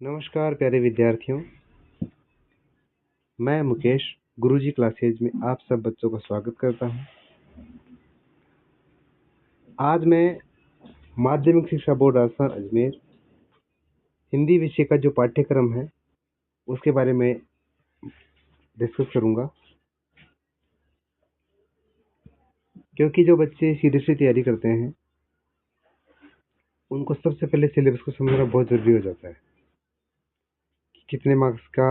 नमस्कार प्यारे विद्यार्थियों, मैं मुकेश गुरुजी क्लासेज में आप सब बच्चों का स्वागत करता हूं। आज मैं माध्यमिक शिक्षा बोर्ड राजस्थान अजमेर हिंदी विषय का जो पाठ्यक्रम है उसके बारे में डिस्कस करूंगा, क्योंकि जो बच्चे सीरियसली तैयारी करते हैं उनको सबसे पहले सिलेबस को समझना बहुत ज़रूरी हो जाता है कि कितने मार्क्स का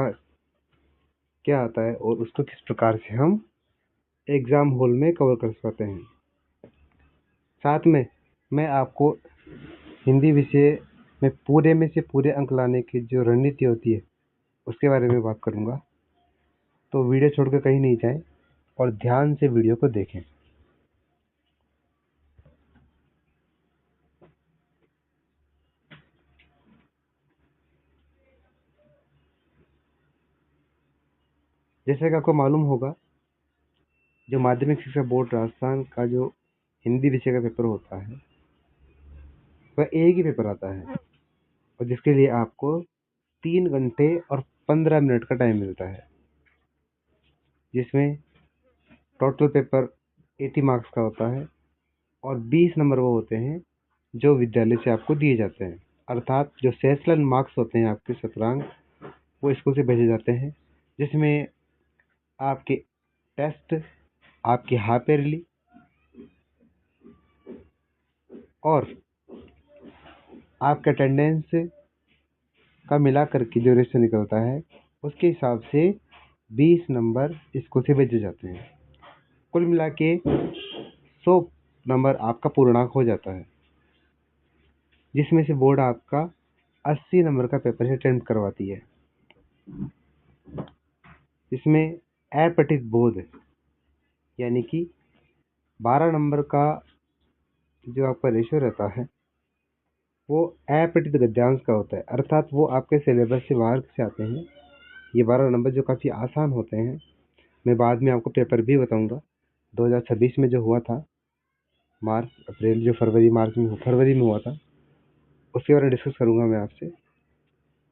क्या आता है और उसको किस प्रकार से हम एग्ज़ाम हॉल में कवर कर पाते हैं। साथ में मैं आपको हिंदी विषय में से पूरे अंक लाने की जो रणनीति होती है उसके बारे में बात करूंगा। तो वीडियो छोड़कर कहीं नहीं जाएं और ध्यान से वीडियो को देखें। जैसे कि आपको मालूम होगा, जो माध्यमिक शिक्षा बोर्ड राजस्थान का जो हिंदी विषय का पेपर होता है वह एक ही पेपर आता है और जिसके लिए आपको 3 घंटे और 15 मिनट का टाइम मिलता है, जिसमें टोटल पेपर 80 मार्क्स का होता है और 20 नंबर वो होते हैं जो विद्यालय से आपको दिए जाते हैं। अर्थात जो सेशनल मार्क्स होते हैं आपके शतरंग वो स्कूल से भेजे जाते हैं, जिसमें आपके टेस्ट, आपकी हाफ ईयरली और आपका अटेंडेंस का मिला करके जो रेशियो निकलता है उसके हिसाब से 20 नंबर स्कूल से भेजे जाते हैं। कुल मिला के 100 नंबर आपका पूर्णांक हो जाता है, जिसमें से बोर्ड आपका 80 नंबर का पेपर से अटेम्प्ट करवाती है। इसमें अपठित बोध यानी कि 12 नंबर का जो आपका रेशियो रहता है वो अपठित गद्यांश का होता है, अर्थात वो आपके सिलेबस से बाहर से आते हैं। ये 12 नंबर जो काफ़ी आसान होते हैं, मैं बाद में आपको पेपर भी बताऊंगा। 2026 में जो हुआ था, मार्च अप्रैल जो फरवरी में हुआ था, उसके बारे में डिस्कस करूंगा मैं आपसे।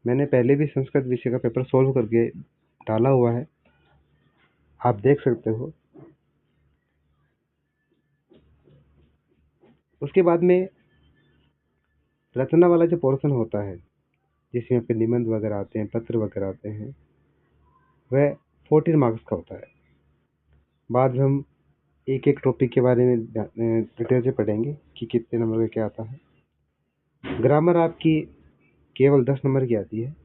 मैंने पहले भी संस्कृत विषय का पेपर सोल्व करके डाला हुआ है, आप देख सकते हो। उसके बाद में रचना वाला जो पोर्शन होता है, जिसमें आपके निबंध वगैरह आते हैं, पत्र वगैरह आते हैं, वह 14 मार्क्स का होता है। बाद में हम एक एक टॉपिक के बारे में डिटेल से पढ़ेंगे कि कितने नंबर का क्या आता है। ग्रामर आपकी केवल 10 नंबर की आती है।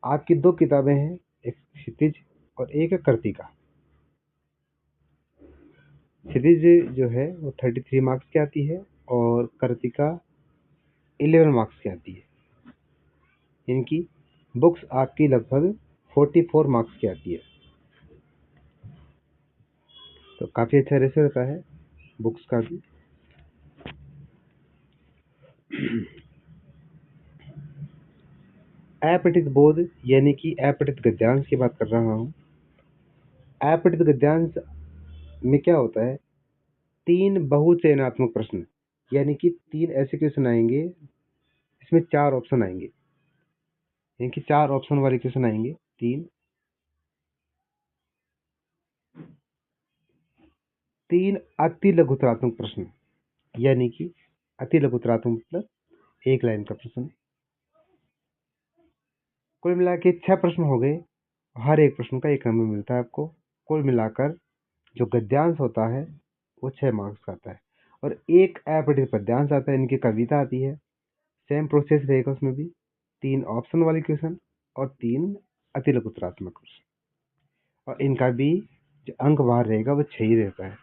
आपकी 2 किताबें हैं, एक क्षितिज और एक है कर्तिका। क्षितिज जो है वो 33 मार्क्स की आती है और कर्तिका 11 मार्क्स की आती है। इनकी बुक्स आपकी लगभग 44 मार्क्स की आती है, तो काफ़ी अच्छा रेशियो रहता है बुक्स का भी। अपठित बोध यानी कि अपठित गद्यांश की बात कर रहा हूँ। अपठित गद्यांश में क्या होता है, 3 बहुचयनात्मक प्रश्न यानी कि 3 ऐसे क्वेश्चन आएंगे, इसमें 4 ऑप्शन आएंगे, यानी कि 4 ऑप्शन वाले क्वेश्चन आएंगे। 3 अति लघुतरात्मक प्रश्न, यानी कि अति लघुतरात्मक मतलब 1 लाइन का प्रश्न। कुल मिला के 6 प्रश्न हो गए, हर एक प्रश्न का 1 नंबर मिलता है आपको। कुल मिलाकर जो गद्यांश होता है वो 6 मार्क्स का आता है और एक अपठित पद्यांश आता है, इनकी कविता आती है। सेम प्रोसेस रहेगा उसमें भी, 3 ऑप्शन वाले क्वेश्चन और 3 अति लघुतरात्मक क्वेश्चन, और इनका भी जो अंक बाहर रहेगा वो 6 ही रहता है।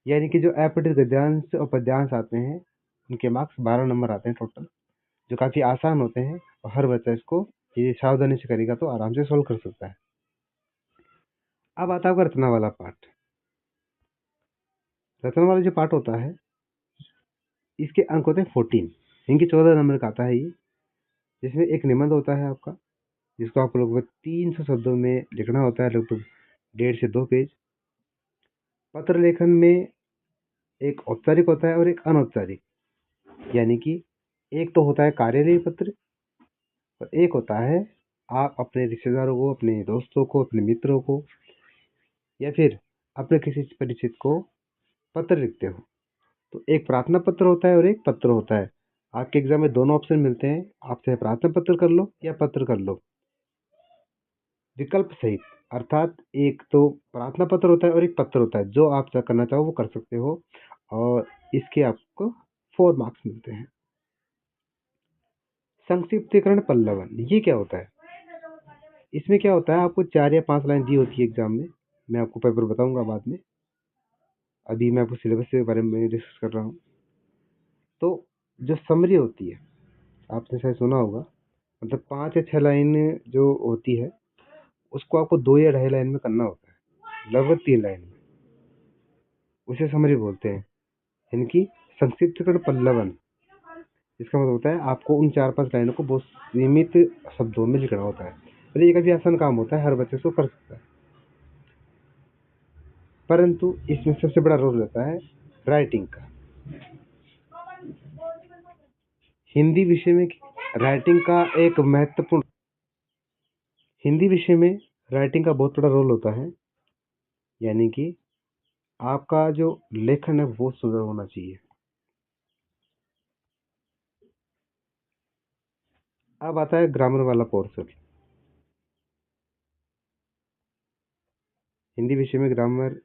यानी कि जो अपठित गद्यांश और पद्यांश आते हैं उनके मार्क्स 12 नंबर आते हैं टोटल, जो काफ़ी आसान होते हैं और हर बच्चा इसको यदि सावधानी से करेगा तो आराम से सोल्व कर सकता है। अब आता है रचना वाला पार्ट। रचना वाला जो पार्ट होता है इसके अंक होते हैं 14, इनके 14 नंबर का आता है ये, जिसमें एक निबंध होता है आपका, जिसको आप लोगों को 300 शब्दों में लिखना होता है, लगभग 1.5 से 2 पेज। पत्र लेखन में एक औपचारिक होता है और एक अनौपचारिक, यानी कि एक तो होता है कार्यालय पत्र और एक होता है आप अपने रिश्तेदारों को, अपने दोस्तों को, अपने मित्रों को या फिर अपने किसी परिचित को पत्र लिखते हो। तो एक प्रार्थना पत्र होता है और एक पत्र होता है। आपके एग्जाम में दोनों ऑप्शन मिलते हैं, आप चाहे प्रार्थना पत्र कर लो या पत्र कर लो, विकल्प सहित। अर्थात एक तो प्रार्थना पत्र होता है और एक पत्र होता है, जो आप करना चाहो वो कर सकते हो और इसके आपको 4 मार्क्स मिलते हैं। संक्षिप्तीकरण पल्लवन, ये क्या होता है? इसमें क्या होता है, आपको 4 या 5 लाइन दी होती है एग्जाम में। मैं आपको पेपर बताऊंगा बाद में, अभी मैं आपको सिलेबस के बारे में डिस्कस कर रहा हूँ। तो जो समरी होती है, आपने शायद सुना होगा, मतलब 5 या 6 लाइन जो होती है उसको आपको 2 या ढाई लाइन में करना होता है, लगभग 3 लाइन में। उसे समरी बोलते हैं, इनकी संक्षिप्तकरण पल्लवन। इसका मतलब होता है आपको उन 4-5 लाइनों को बहुत सीमित शब्दों में लिखना होता है। और ये काफी आसान काम होता है, हर बच्चे इसको कर सकता है, परंतु इसमें सबसे बड़ा रोल रहता है राइटिंग का। हिंदी विषय में राइटिंग का एक महत्वपूर्ण हिंदी विषय में राइटिंग का बहुत बड़ा रोल होता है, यानी कि आपका जो लेखन है वो सुंदर होना चाहिए। अब आता है ग्रामर वाला पोर्शन। हिंदी विषय में ग्रामर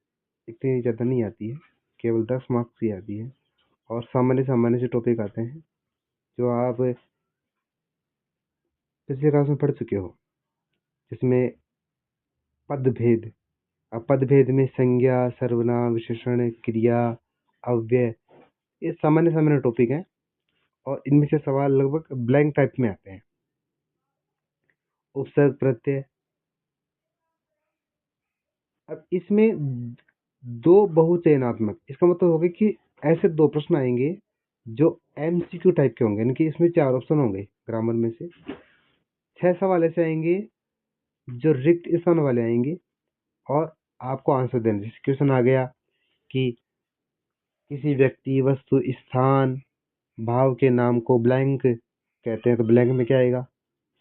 इतनी ज़्यादा नहीं आती है, केवल 10 मार्क्स की आती है और सामान्य सामान्य से टॉपिक आते हैं जो आप पिछले क्लास में पढ़ चुके हो, जिसमें पदभेद। अब पदभेद में संज्ञा, सर्वनाम, विशेषण, क्रिया, अव्यय, ये सामान्य सामान्य टॉपिक हैं और इनमें से सवाल लगभग ब्लैंक टाइप में आते हैं। उपसर्ग, प्रत्यय। अब इसमें दो बहुचयनात्मक, इसका मतलब होगा कि ऐसे 2 प्रश्न आएंगे जो एमसीक्यू टाइप के होंगे, यानी कि इसमें 4 ऑप्शन होंगे ग्रामर में से। 6 सवाल ऐसे आएंगे जो रिक्त स्थान वाले आएंगे और आपको आंसर देना। जैसे क्वेश्चन आ गया कि किसी व्यक्ति, वस्तु, स्थान, भाव के नाम को ब्लैंक कहते हैं, तो ब्लैंक में क्या आएगा?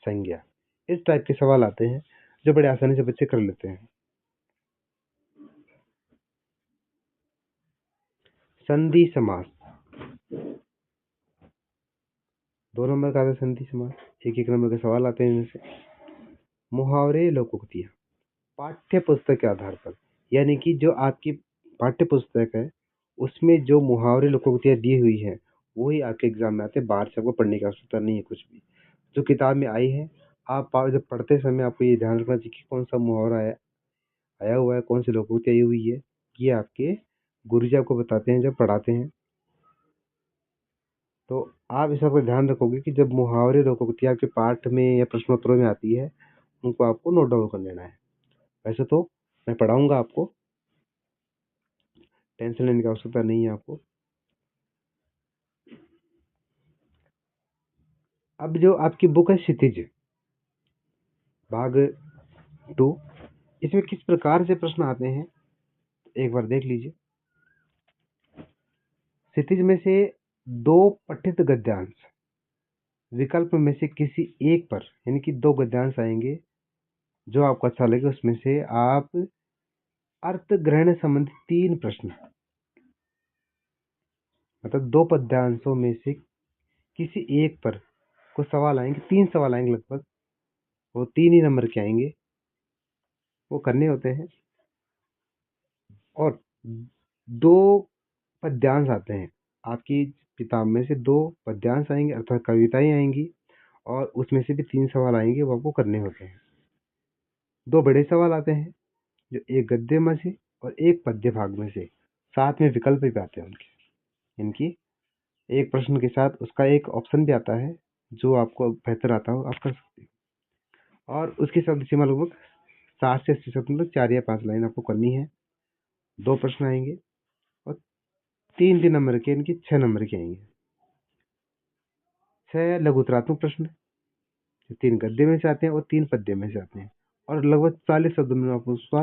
संज्ञा। इस टाइप के सवाल आते हैं जो बड़े आसानी से बच्चे कर लेते हैं। संधि समास, 2 नंबर का आता है संधि समास, एक नंबर के सवाल आते हैं इनमें से। मुहावरे, लोकोक्तियां, पाठ्य पुस्तक के आधार पर, यानी कि जो आपकी पाठ्य पुस्तक है उसमें जो मुहावरे, लोकोक्तियां दी हुई है वही आपके एग्जाम में आते हैं। बाहर से आपको पढ़ने की आवश्यकता नहीं है कुछ भी, जो किताब में आई है। आप जब पढ़ते समय आपको ये ध्यान रखना चाहिए कि कौन सा मुहावरा आया हुआ है, कौन सी लोकोक्ति आई हुई है। ये आपके गुरुजी आपको बताते हैं जब पढ़ाते हैं। तो आप इस पर ध्यान रखोगे कि जब मुहावरे, लोकोक्तियां आपके पाठ में या प्रश्नोत्तरों में आती है, उनको आपको नोट डाउन कर लेना है। वैसे तो मैं पढ़ाऊंगा आपको, टेंशन लेने की आवश्यकता नहीं है आपको। अब जो आपकी बुक है क्षितिज भाग 2, इसमें किस प्रकार से प्रश्न आते हैं एक बार देख लीजिए। क्षितिज में से 2 पठित गद्यांश विकल्प में से किसी एक पर, यानी कि 2 गद्यांश आएंगे जो आपको अच्छा लगे, उसमें से आप अर्थ ग्रहण संबंधी 3 प्रश्न, मतलब 2 पद्यांशों में से किसी एक पर कुछ सवाल आएंगे, 3 सवाल आएंगे लगभग, वो 3 ही नंबर के आएंगे, वो करने होते हैं। और 2 पद्यांश आते हैं, आपकी किताब में से 2 पद्यांश आएंगे अर्थात कविताएं आएंगी और उसमें से भी 3 सवाल आएंगे, वो आपको करने होते हैं। 2 बड़े सवाल आते हैं जो एक गद्य में से और एक पद्य भाग में से, साथ में विकल्प भी आते हैं उनके, इनकी एक प्रश्न के साथ उसका एक ऑप्शन भी आता है, जो आपको बेहतर आता हो आप कर सकते हो। और उसकी शब्द सीमा लगभग 60 से 80 शब्द, मतलब 4 या 5 लाइन आपको करनी है। 2 प्रश्न आएंगे और 3 नंबर के, इनकी 6 नंबर के आएंगे। 6 लघुतरात्मक प्रश्न, 3 गद्य में से आते हैं और 3 पद्य में से आते हैं, और लगभग 40 शब्दों में आपको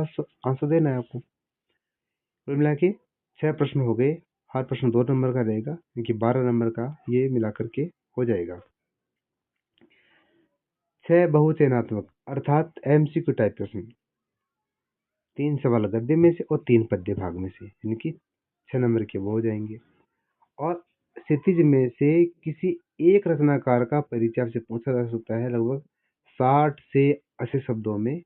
आंसर देना है आपको। कुल मिला के 6 प्रश्न हो गए, हर प्रश्न 2 नंबर का रहेगा, क्योंकि 12 नंबर का ये मिला करके हो जाएगा। 6 बहुचयनात्मक अर्थात एमसीक्यू टाइप प्रश्न, 3 सवाल गद्य में से और 3 पद्य भाग में से, यानी कि 6 नंबर के वो हो जाएंगे। और क्षितिज में से किसी एक रचनाकार का परिचय आपसे पूछा जा सकता है लगभग 60 से 80 शब्दों में,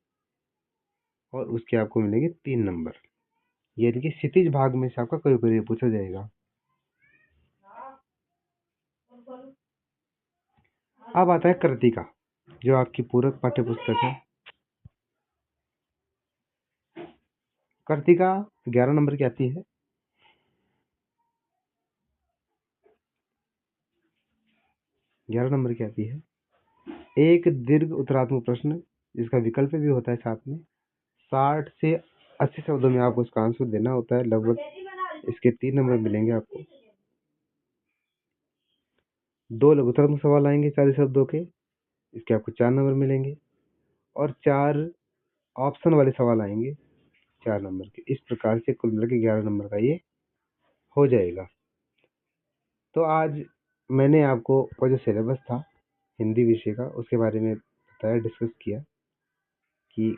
और उसके आपको मिलेंगे 3 नंबर। यानी कि क्षितिज भाग में से आपका करीब करीब पूछा जाएगा। अब आता है कृतिका, जो आपकी पूरक पाठ्य पुस्तक है। कृतिका 11 नंबर की आती है। 11 नंबर की आती है। एक दीर्घ उत्तरात्मक प्रश्न जिसका विकल्प भी होता है साथ में, 60 से 80 शब्दों में आपको उसका आंसर देना होता है लगभग। इसके 3 नंबर मिलेंगे आपको। 2 लघुत्तरात्मक सवाल आएंगे 40 शब्दों के, इसके आपको 4 नंबर मिलेंगे। और 4 ऑप्शन वाले सवाल आएंगे 4 नंबर के। इस प्रकार से कुल मिलाकर 11 नंबर का ये हो जाएगा। तो आज मैंने आपको वो जो सिलेबस था हिंदी विषय का, उसके बारे में बताया, डिस्कस किया कि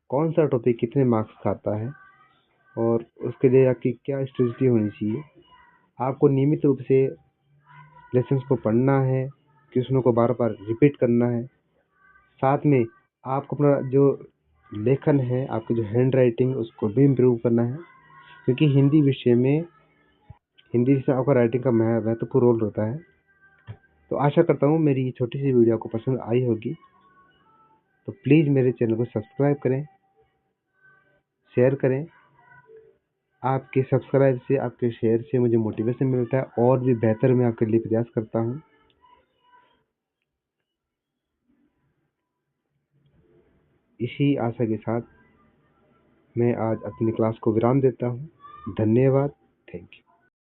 कौन सा टॉपिक कितने मार्क्स का आता है और उसके लिए आपकी क्या स्ट्रेटजी होनी चाहिए। आपको नियमित रूप से लेसन्स को पढ़ना है, क्वेश्चनों को बार बार रिपीट करना है। साथ में आपको अपना जो लेखन है, आपकी जो हैंड राइटिंग, उसको भी इम्प्रूव करना है, क्योंकि हिंदी विषय आपका राइटिंग का महत्वपूर्ण रोल होता है। तो आशा करता हूँ मेरी ये छोटी सी वीडियो आपको पसंद आई होगी। तो प्लीज़ मेरे चैनल को सब्सक्राइब करें, शेयर करें। आपके सब्सक्राइब से, आपके शेयर से मुझे मोटिवेशन मिलता है और भी बेहतर मैं आपके लिए प्रयास करता हूँ। इसी आशा के साथ मैं आज अपनी क्लास को विराम देता हूँ। धन्यवाद। Thank you.